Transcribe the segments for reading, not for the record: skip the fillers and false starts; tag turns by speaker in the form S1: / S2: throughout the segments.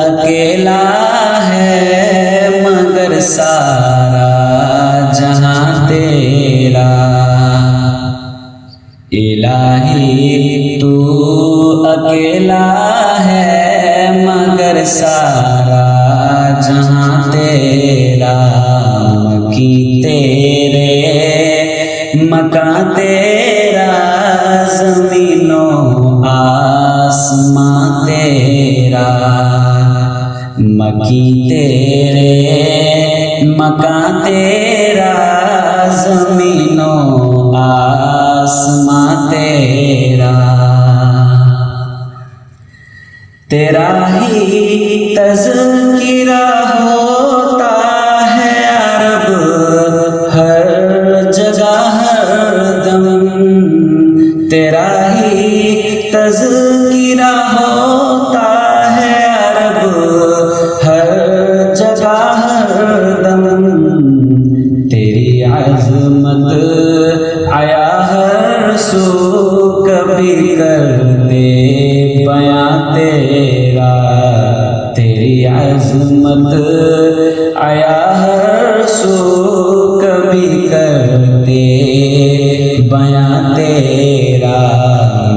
S1: अकेला है मगर सारा जहां तेरा। इलाही तू अकेला है मगर सारा जहां तेरा। मकी तेरे मकां तेरा, ज़मीनों आसमां तेरा। मकी तेरे मकां तेरा, ज़मीनों आसमां तेरा। तेरा ही तज़किरा होता है अरब हर जगह हर दम। तेरा ही तज़किरा होता है अरब हर जगह हर दम। तेरी अज़मत आया हर सू, कभी कर दे बयां तेरा। तेरी अज़मत आया हर सू, कभी कर दे बयां तेरा।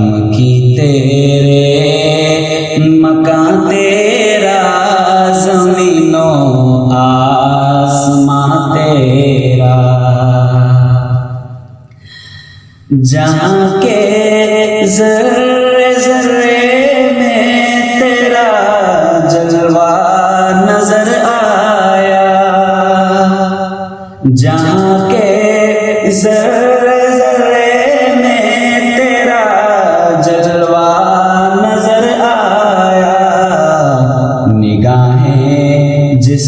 S1: मकी तेरे मकां तेरा, ज़मीनों आसमां तेरा। जहाँ के ज़र्रे ज़र्रे में तेरा जलवा नजर आया। जहाँ के ज़र्रे ज़र्रे में तेरा जलवा नजर आया। निगाहें जिस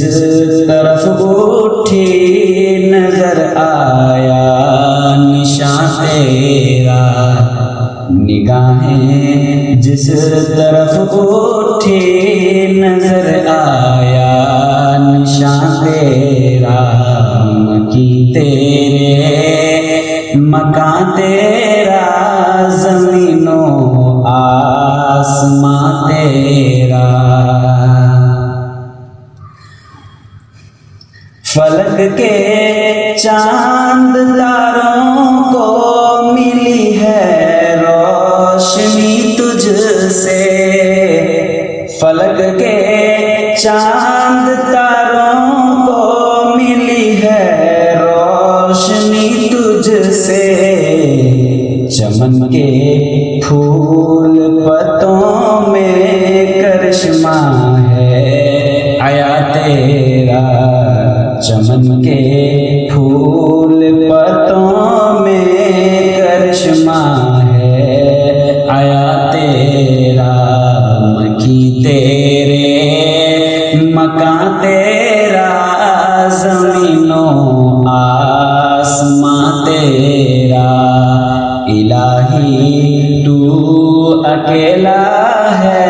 S1: तरफ उठी नजर आया निशान तेरा। निगाहें जिस तरफ उठी नजर आया निशान तेरा। मकी तेरे मकां तेरा, ज़मीनों आसमां तेरा। फलक के चांद तारों को मिली है रोशनी तुझसे। फलक के चांद तारों को मिली है रोशनी तुझसे। चमन के फूल पत्तों में करिश्मा है आया तेरा। चमन के फूल पत्तों में करिश्मा है आया तेरा। मकी तेरे मकां तेरा, ज़मीनों आसमां तेरा। इलाही तू अकेला है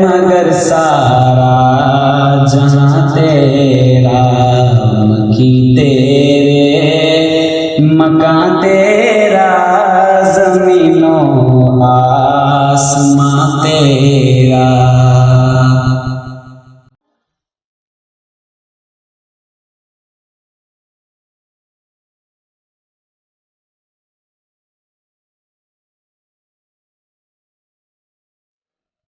S1: मगर सारा जहां तेरा। मकी तेरे मकां तेरा, ज़मीनों आसमां तेरा।